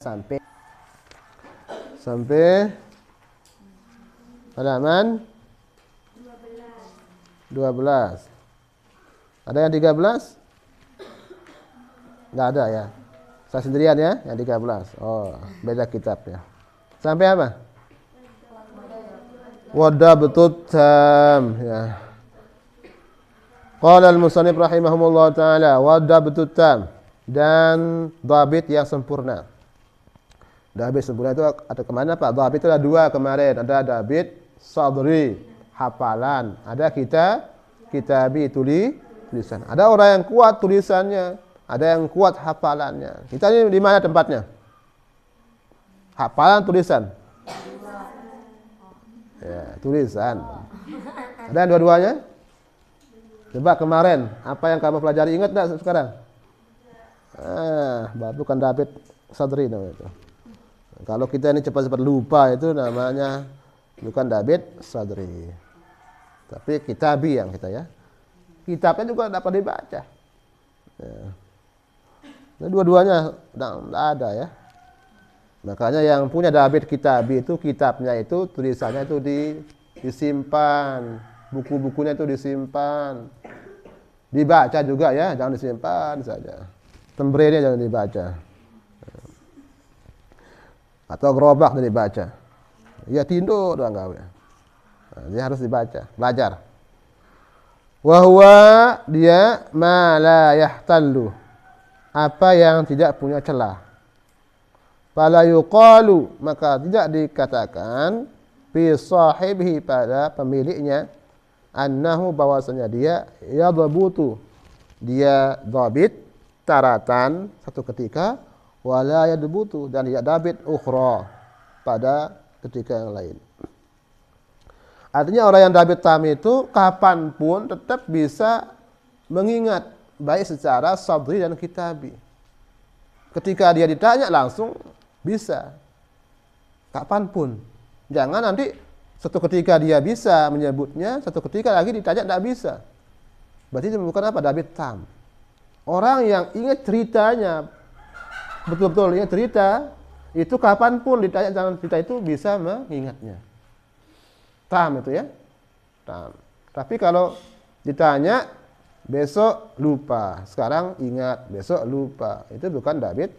sampai sampai halaman 12. Ada yang 13? Enggak ada ya. Saya sendirian ya, yang 13. Oh, beda kitab ya. Sampai apa? Wadabtut tam ya. Qala al-musannif rahimahumullah taala wadabtut tam, dan dhabit yang sempurna. Dhabit sempurna itu ada kemana Pak? Dhabit itu ada dua kemarin. Ada dhabit sadri, hafalan. Ada kitabi, tulisan. Ada orang yang kuat tulisannya, ada yang kuat hafalannya. Kita ini di mana tempatnya? Hafalan, tulisan? Ya, tulisan. Ada yang dua-duanya? Coba kemarin, apa yang kamu pelajari, ingat enggak sekarang? Bukan dhabit sadri namanya itu. Kalau kita ini cepat-cepat lupa itu namanya bukan dhabit sadri. Tapi kitabi yang kita ya. Kitabnya juga dapat dibaca. Ya. Nah, dua-duanya tidak ada ya. Makanya yang punya dhabit kitabi itu kitabnya itu tulisannya itu disimpan, buku-bukunya itu disimpan. Dibaca juga ya, jangan disimpan saja. Tembrenya jangan dibaca. Atau gerobak dari baca. Ya tinduk doang gawe. Nah, dia harus dibaca, belajar. Wa huwa dia ma la yahtallu. Apa yang tidak punya celah. Fala yuqalu, maka tidak dikatakan fi sahibihi pada pemiliknya annahu bahwasanya dia yadhabutu. Dia dhabit taratan satu ketika, wala yadbutu, dan ya dhabit ukhra pada ketika yang lain. Artinya orang yang dhabit tam itu kapanpun tetap bisa mengingat, baik secara sadri dan kitabi. Ketika dia ditanya langsung bisa, kapanpun. Jangan nanti satu ketika dia bisa menyebutnya, satu ketika lagi ditanya tidak bisa. Berarti itu bukan apa? Dhabit tam. Orang yang ingat ceritanya, betul-betul ingat cerita, itu kapanpun ditanya tentang cerita itu bisa mengingatnya. Tam itu ya. Tam. Tapi kalau ditanya besok lupa, sekarang ingat, besok lupa, itu bukan dhabit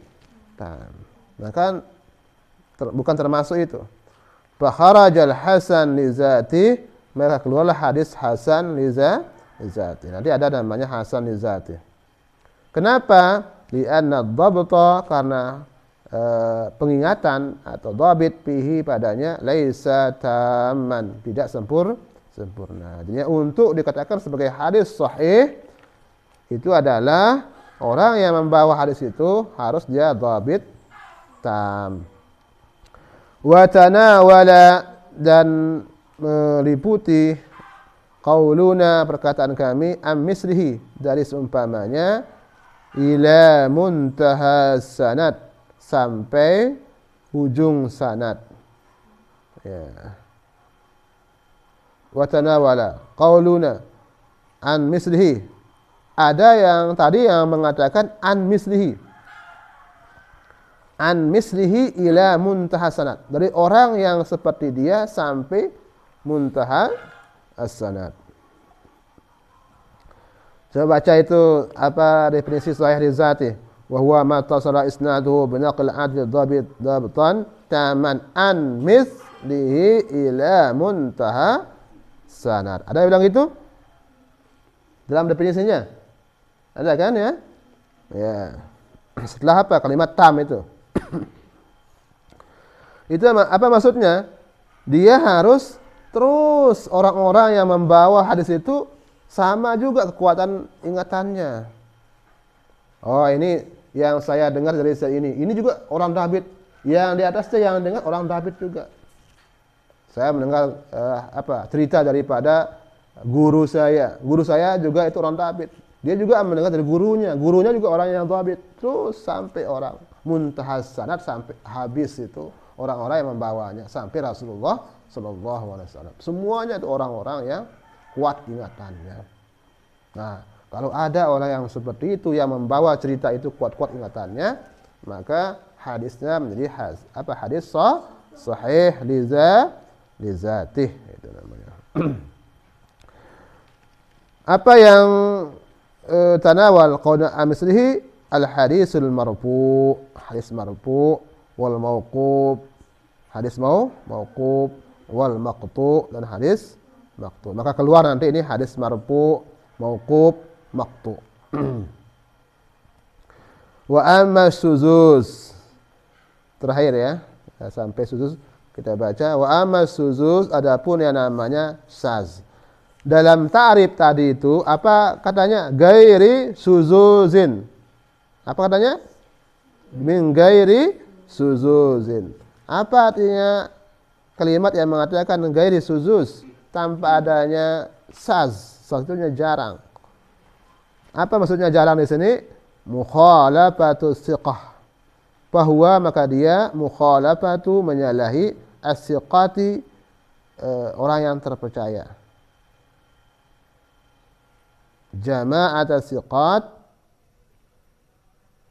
tam. Maka bukan termasuk itu. Fakharajal hasan li zati, maka keluarlah hadis hasan li zati. Nanti ada namanya hasan li zati. Kenapa? Li'anna dhabta, karena pengingatan atau dhabit fihi padanya laisa tamman, tidak sempurna. Jadi untuk dikatakan sebagai hadis sahih itu adalah orang yang membawa hadis itu harus dia dhabit tam. Wa tanawala, dan meliputi qauluna, perkataan kami, am mislihi, dari seumpamanya, ila muntaha sanad, sampai ujung sanad. Ya. Wa tanawala qauluna an mislihi. Ada yang tadi yang mengatakan an mislihi. An mislihi ila muntaha sanad. Dari orang yang seperti dia sampai muntaha as-sanad. Coba baca itu apa definisi sahih rizati. Wa huwa ma tasala isnaduhu bi naql adl dhabit dhabtan taman an mislihi ila muntaha sanad. Ada yang bilang itu? Dalam definisinya? Ada kan ya? Ya. Setelah apa kalimat tam itu? Itu apa maksudnya? Dia harus terus orang-orang yang membawa hadis itu sama juga kekuatan ingatannya. Oh, ini yang saya dengar dari saya ini. Ini juga orang dhabit. Yang di atasnya yang dengar orang dhabit juga. Saya mendengar cerita daripada guru saya. Guru saya juga itu orang dhabit. Dia juga mendengar dari gurunya. Gurunya juga orang yang dhabit. Terus sampai orang muntahas sanad, sampai habis itu orang-orang yang membawanya sampai Rasulullah sallallahu alaihi wasallam. Semuanya itu orang-orang yang kuat ingatannya. Nah, kalau ada orang yang seperti itu yang membawa cerita itu kuat-kuat ingatannya, maka hadisnya menjadi hadis sahih li zatih itu namanya. Apa yang tanawal qawna amislihi al hadisul marfu, hadis marfu wal mauquf, hadis mauquf wal maqtu dan hadis maqtu. Maka keluar nanti ini hadis marfu, mauquf, maqtu. Wa amma suzuz. Terakhir ya. Sampai suzuz kita baca wa amma suzuz, adapun yang namanya syaz. Dalam ta'rif tadi itu apa katanya? Gairi suzuzin. Apa katanya? Min gairi suzuzin. Apa artinya kalimat yang mengatakan gairi suzuz? Tanpa adanya syaz. Sebetulnya jarang. Apa maksudnya jarang di sini? Mukhalafatu thiqah. Bahwa maka dia mukhalafatu menyalahi as-thiqati, orang yang terpercaya. Jama'at as-thiqat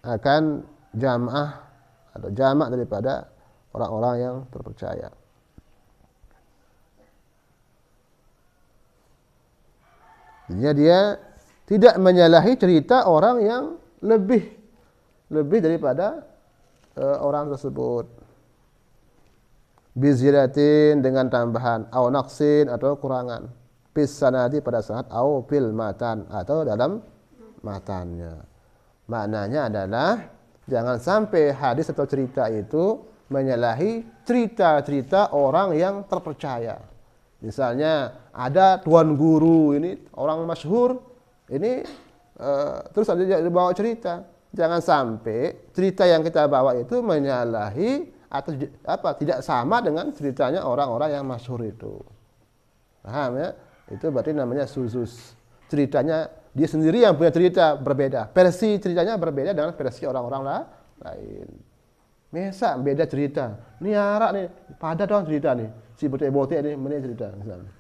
akan jamaah atau jamak daripada orang-orang yang terpercaya. Jadi dia tidak menyalahi cerita orang yang lebih daripada orang tersebut. Biziratin dengan tambahan, au naqsin atau kurangan. Fis sanadi pada saat au fil matan atau dalam matannya. Maknanya adalah jangan sampai hadis atau cerita itu menyalahi cerita-cerita orang yang terpercaya. Misalnya ada tuan guru ini orang masyhur ini terus ada dibawa cerita. Jangan sampai cerita yang kita bawa itu menyalahi atau tidak sama dengan ceritanya orang-orang yang masyhur itu. Paham ya? Itu berarti namanya suzuz. Ceritanya dia sendiri yang punya cerita berbeda. Versi ceritanya berbeda dengan versi orang-orang lain. Masa beda cerita. Ini arak nih, pada dong cerita nih. Si botek-botek nih mana cerita misalnya.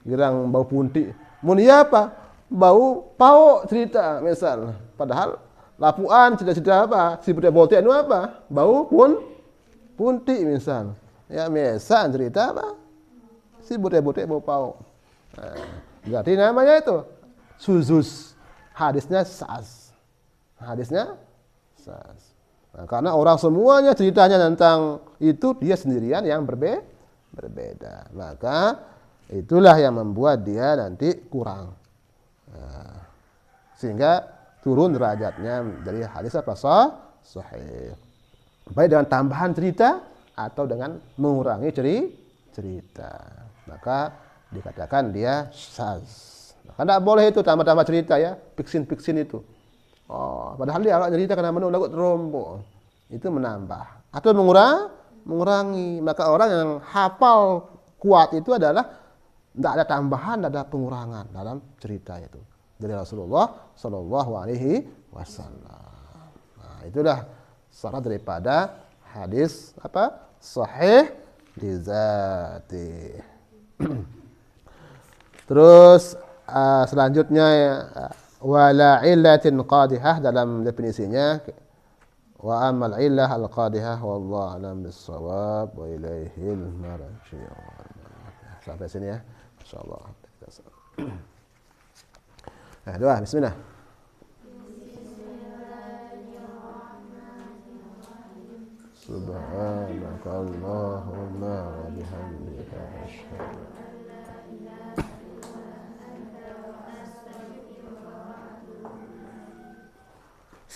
Girang bau puntik. Mun iya apa? Bau pau cerita misal. Padahal lapuan cerita-cerita apa? Si botek-botek itu apa? Bau puntik misal. Ya mesa cerita apa? Si botek-botek bau pau. Berarti namanya itu suzuz. Hadisnya saz. Nah, karena orang semuanya ceritanya tentang itu, dia sendirian yang berbeda. Maka itulah yang membuat dia nanti kurang. Sehingga turun derajatnya dari hadis apa? Sahih. Baik dengan tambahan cerita atau dengan mengurangi cerita. Maka dikatakan dia syaz. Karena tidak boleh itu tambah-tambah cerita ya, fiksin itu. Oh, padahal dia awak cerita karena menurut lagu terombo. Itu menambah atau mengurangi. Maka orang yang hafal kuat itu adalah tidak ada tambahan, tidak ada pengurangan dalam cerita itu. Dari Rasulullah sallallahu alaihi wasallam. Nah, itulah syarat daripada hadis apa? Sahih li zati. Terus selanjutnya wala illatin qadihah dalam definisinya wa amal illah al qadihah wallahu a'lam bis-shawab wa ilaihil marji'. Sampai sini ya insyaallah. Doa bismillah. Subhanakallahumma wa bihamdika asyhadu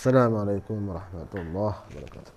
Assalamualaikum warahmatullahi wabarakatuh.